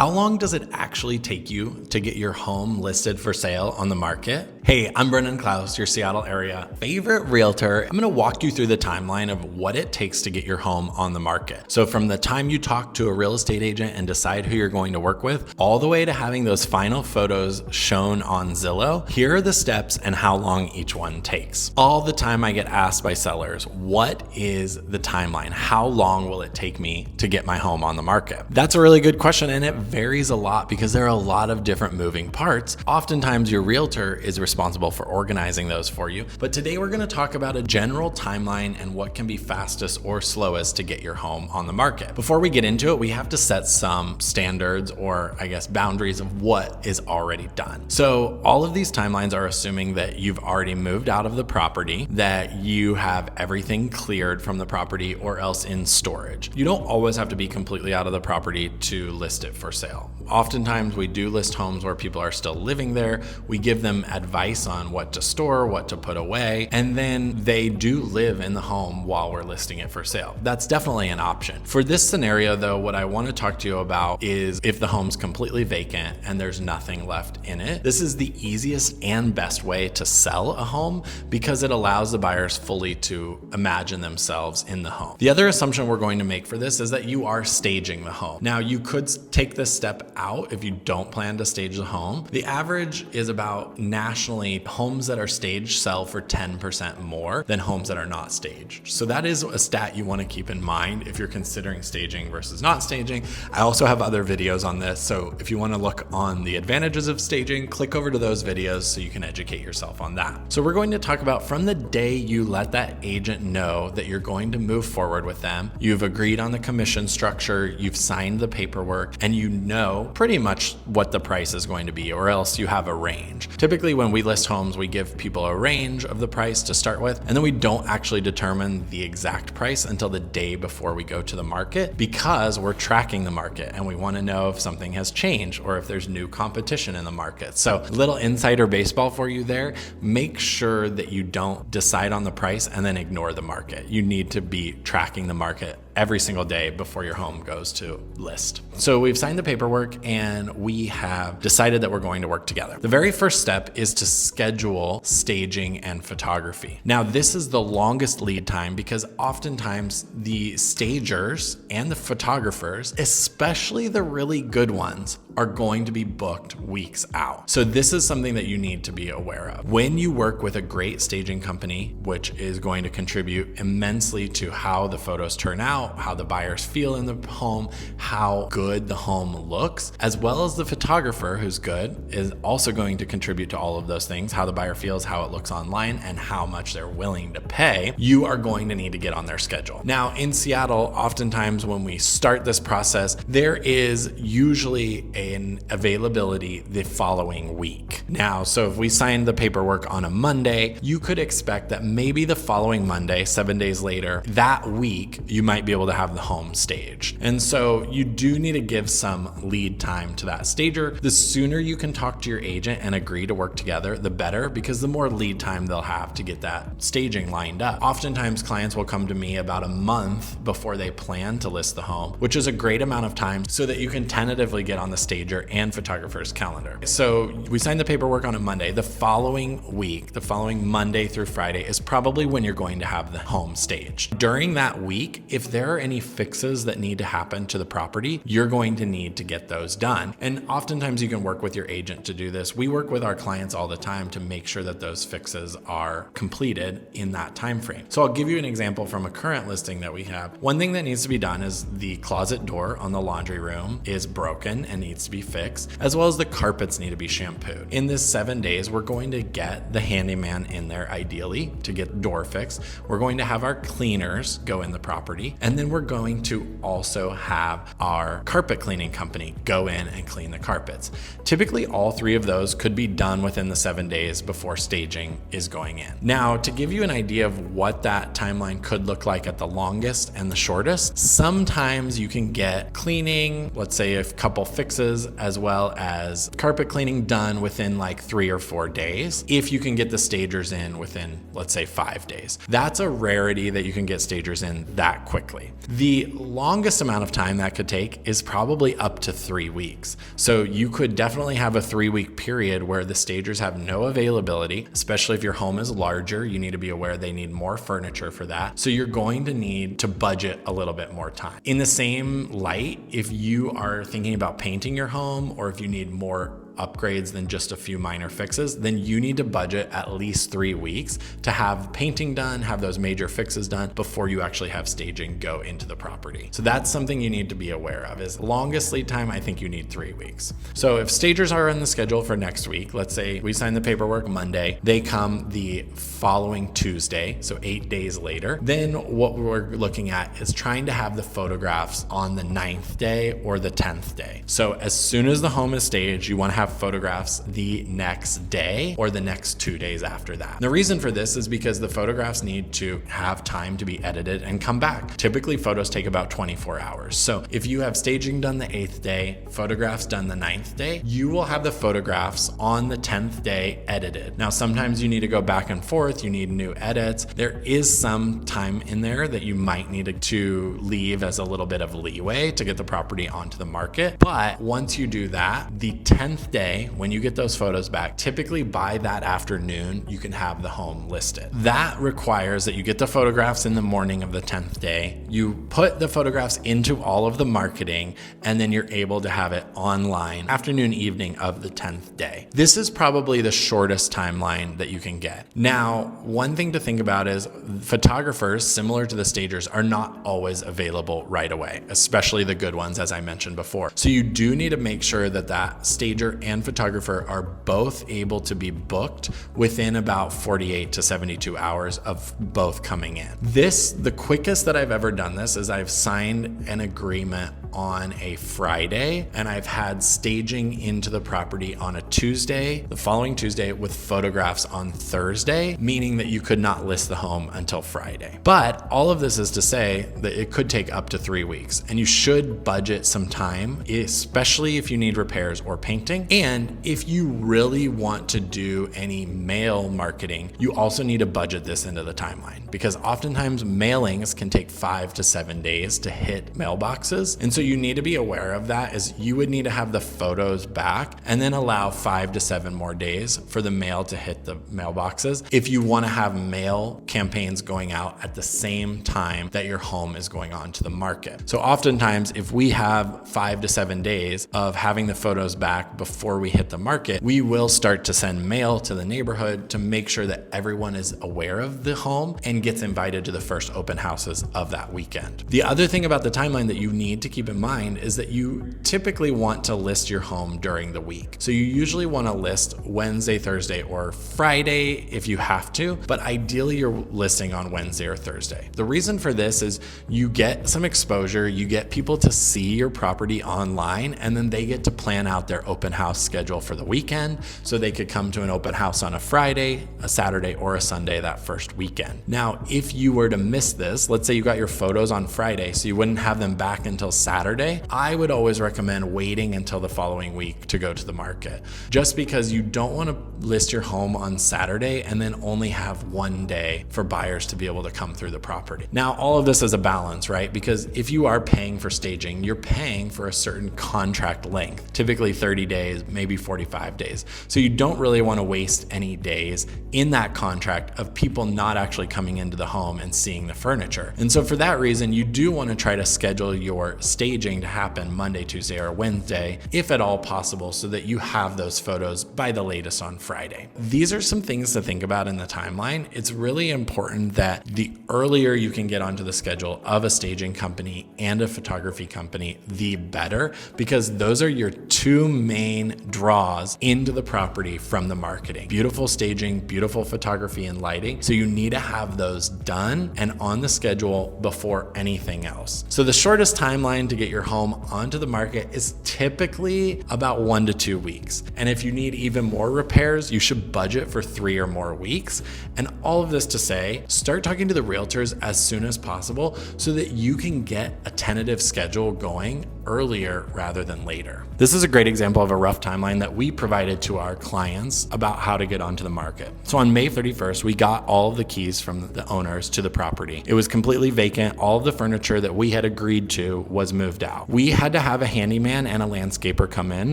How long does it actually take you to get your home listed for sale on the market? Hey, I'm Brennen, Clouse, your Seattle area favorite realtor. I'm going to walk you through the timeline of what it takes to get your home on the market. So from the time you talk to a real estate agent and decide who you're going to work with, all the way to having those final photos shown on Zillow, here are the steps and how long each one takes. All the time I get asked by sellers, what is the timeline? How long will it take me to get my home on the market? That's a really good question, and it varies a lot because there are a lot of different moving parts. Oftentimes your realtor is responsible for organizing those for you. But today we're going to talk about a general timeline and what can be fastest or slowest to get your home on the market. Before we get into it, we have to set some standards or boundaries of what is already done. So all of these timelines are assuming that you've already moved out of the property, that you have everything cleared from the property or else in storage. You don't always have to be completely out of the property to list it for sale. Oftentimes we do list homes where people are still living there. We give them advice on what to store, what to put away, and then they do live in the home while we're listing it for sale. That's definitely an option. For this scenario though, what I want to talk to you about is if the home's completely vacant and there's nothing left in it. This is the easiest and best way to sell a home because it allows the buyers fully to imagine themselves in the home. The other assumption we're going to make for this is that you are staging the home. Now you could take this step out if you don't plan to stage the home. The average is about nationally, homes that are staged sell for 10% more than homes that are not staged. So that is a stat you want to keep in mind if you're considering staging versus not staging. I also have other videos on this. So if you want to look on the advantages of staging, click over to those videos so you can educate yourself on that. So we're going to talk about from the day you let that agent know that you're going to move forward with them, you've agreed on the commission structure, you've signed the paperwork, and you know pretty much what the price is going to be, or else you have a range. Typically when we list homes, we give people a range of the price to start with, and then we don't actually determine the exact price until the day before we go to the market because we're tracking the market and we want to know if something has changed or if there's new competition in the market. So a little insider baseball for you there. Make sure that you don't decide on the price and then ignore the market. You need to be tracking the market every single day before your home goes to list. So we've signed the paperwork and we have decided that we're going to work together. The very first step is to schedule staging and photography. Now, this is the longest lead time because oftentimes the stagers and the photographers, especially the really good ones, are going to be booked weeks out. So this is something that you need to be aware of. When you work with a great staging company, which is going to contribute immensely to how the photos turn out, how the buyers feel in the home, how good the home looks, as well as the photographer who's good is also going to contribute to all of those things, how the buyer feels, how it looks online, and how much they're willing to pay. You are going to need to get on their schedule. Now in Seattle, oftentimes when we start this process, there is usually an availability the following week. Now, so if we sign the paperwork on a Monday, you could expect that maybe the following Monday, 7 days later, that week, you might be able to have the home staged. And so you do need to give some lead time to that stager. The sooner you can talk to your agent and agree to work together, the better, because the more lead time they'll have to get that staging lined up. Oftentimes clients will come to me about a month before they plan to list the home, which is a great amount of time so that you can tentatively get on the stager and photographer's calendar. So we sign the paperwork on a Monday. The following week, the following Monday through Friday is probably when you're going to have the home staged. During that week, if there are any fixes that need to happen to the property, you're going to need to get those done. And oftentimes you can work with your agent to do this. We work with our clients all the time to make sure that those fixes are completed in that time frame. So I'll give you an example from a current listing that we have. One thing that needs to be done is the closet door on the laundry room is broken and needs to be fixed, as well as the carpets need to be shampooed. In this 7 days, we're going to get the handyman in there ideally to get the door fixed. We're going to have our cleaners go in the property, and then we're going to also have our carpet cleaning company go in and clean the carpets. Typically, all three of those could be done within the 7 days before staging is going in. Now, to give you an idea of what that timeline could look like at the longest and the shortest, sometimes you can get cleaning, let's say a couple fixes, as well as carpet cleaning done within like 3 or 4 days. If you can get the stagers in within, let's say 5 days. That's a rarity that you can get stagers in that quickly. The longest amount of time that could take is is probably up to 3 weeks. So you could definitely have a 3-week period where the stagers have no availability, especially if your home is larger. You need to be aware they need more furniture for that. So you're going to need to budget a little bit more time. In the same light, if you are thinking about painting your home, or if you need more upgrades than just a few minor fixes, then you need to budget at least 3 weeks to have painting done, have those major fixes done before you actually have staging go into the property. So that's something you need to be aware of. Is longest lead time, I think you need 3 weeks. So if stagers are on the schedule for next week, let's say we sign the paperwork Monday, they come the following Tuesday, so 8 days later, then what we're looking at is trying to have the photographs on the 9th day or the 10th day. So as soon as the home is staged, you want to have photographs the next day or the next 2 days after that. The reason for this is because the photographs need to have time to be edited and come back. Typically photos take about 24 hours. So if you have staging done the 8th day, photographs done the 9th day, you will have the photographs on the 10th day edited. Now, sometimes you need to go back and forth, you need new edits. There is some time in there that you might need to leave as a little bit of leeway to get the property onto the market. But once you do that, the 10th day, when you get those photos back, typically by that afternoon, you can have the home listed. That requires that you get the photographs in the morning of the 10th day, you put the photographs into all of the marketing, and then you're able to have it online afternoon, evening of the 10th day. This is probably the shortest timeline that you can get. Now, one thing to think about is photographers, similar to the stagers, are not always available right away, especially the good ones, as I mentioned before. So you do need to make sure that that stager and photographer are both able to be booked within about 48 to 72 hours of both coming in. The quickest that I've ever done this is I've signed an agreement on a Friday, and I've had staging into the property on a Tuesday, the following Tuesday, with photographs on Thursday, meaning that you could not list the home until Friday. But all of this is to say that it could take up to 3 weeks, and you should budget some time, especially if you need repairs or painting. And if you really want to do any mail marketing, you also need to budget this into the timeline, because oftentimes mailings can take 5 to 7 days to hit mailboxes. And so you need to be aware of that, as you would need to have the photos back and then allow 5 to 7 more days for the mail to hit the mailboxes if you want to have mail campaigns going out at the same time that your home is going on to the market. So oftentimes, if we have 5 to 7 days of having the photos back before we hit the market, we will start to send mail to the neighborhood to make sure that everyone is aware of the home and gets invited to the first open houses of that weekend. The other thing about the timeline that you need to keep in mind is that you typically want to list your home during the week. So you usually want to list Wednesday, Thursday, or Friday if you have to, but ideally you're listing on Wednesday or Thursday. The reason for this is you get some exposure, you get people to see your property online, and then they get to plan out their open house schedule for the weekend, so they could come to an open house on a Friday, a Saturday, or a Sunday that first weekend. Now, if you were to miss this, let's say you got your photos on Friday, so you wouldn't have them back until Saturday, I would always recommend waiting until the following week to go to the market, just because you don't want to list your home on Saturday and then only have one day for buyers to be able to come through the property. Now, all of this is a balance, right? Because if you are paying for staging, you're paying for a certain contract length, typically 30 days, maybe 45 days. So you don't really want to waste any days in that contract of people not actually coming into the home and seeing the furniture. And so for that reason, you do want to try to schedule your staging to happen Monday, Tuesday, or Wednesday, if at all possible, so that you have those photos by the latest on Friday. These are some things to think about in the timeline. It's really important that the earlier you can get onto the schedule of a staging company and a photography company, the better, because those are your two main draws into the property from the marketing. Beautiful staging, beautiful photography and lighting. So you need to have those done and on the schedule before anything else. So the shortest timeline to get your home onto the market is typically about 1 to 2 weeks. And if you need even more repairs, you should budget for 3 or more weeks. And all of this to say, start talking to the realtors as soon as possible so that you can get a tentative schedule going earlier rather than later. This is a great example of a rough timeline that we provided to our clients about how to get onto the market. So on May 31st, we got all of the keys from the owners to the property. It was completely vacant. All of the furniture that we had agreed to was moved out. We had to have a handyman and a landscaper come in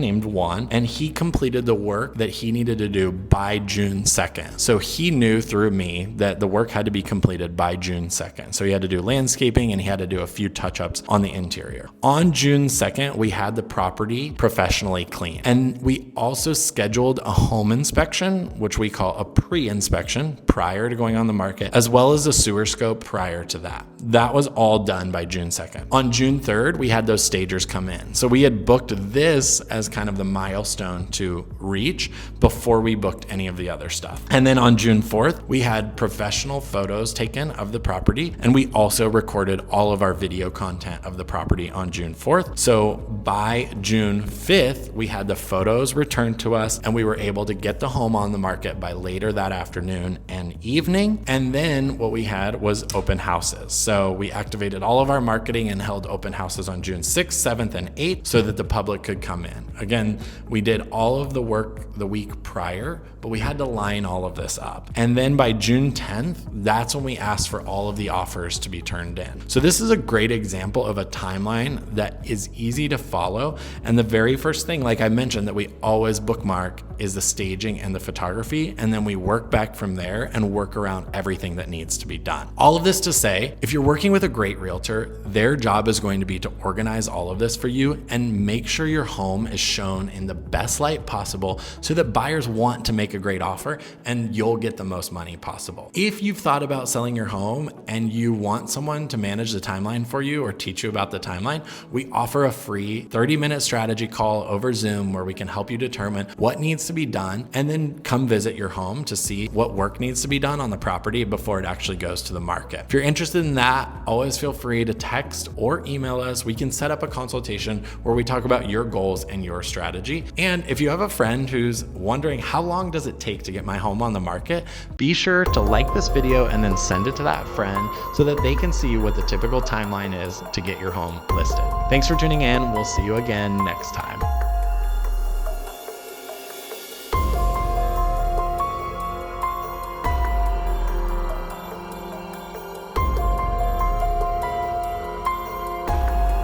named Juan, and he completed the work that he needed to do by June 2nd. So he knew through me that the work had to be completed by June 2nd. So he had to do landscaping and he had to do a few touch-ups on the interior. On June 2nd, we had the property professionally cleaned. And we also scheduled a home inspection, which we call a pre-inspection prior to going on the market, as well as a sewer scope prior to that. That was all done by June 2nd. On June 3rd, we had those stagers come in. So we had booked this as kind of the milestone to reach before we booked any of the other stuff. And then on June 4th, we had professional photos taken of the property, and we also recorded all of our video content of the property on June 4th. So by June 5th, we had the photos returned to us, and we were able to get the home on the market by later that afternoon and evening. And then what we had was open houses. So we activated all of our marketing and held open houses on June 6th, 7th, and 8th so that the public could come in. Again, we did all of the work the week prior, but we had to line all of this up. And then by June 10th, that's when we asked for all of the offers to be turned in. So this is a great example of a timeline that is easy to follow. And the very first thing, like I mentioned, that we always bookmark is the staging and the photography. And then we work back from there and work around everything that needs to be done. All of this to say, if you're working with a great realtor, their job is going to be to organize all of this for you and make sure your home is shown in the best light possible so that buyers want to make a great offer and you'll get the most money possible. If you've thought about selling your home and you want someone to manage the timeline for you or teach you about the timeline, we offer a free 30-minute strategy call over Zoom where we can help you determine what needs to be done and then come visit your home to see what work needs to be done on the property before it actually goes to the market. If you're interested in that, always feel free to text or email us. We can set up a consultation where we talk about your goals and your strategy. And if you have a friend who's wondering how long does it take to get my home on the market, be sure to like this video and then send it to that friend so that they can see what the typical timeline is to get your home listed. Thanks for tuning in. We'll see you again next time.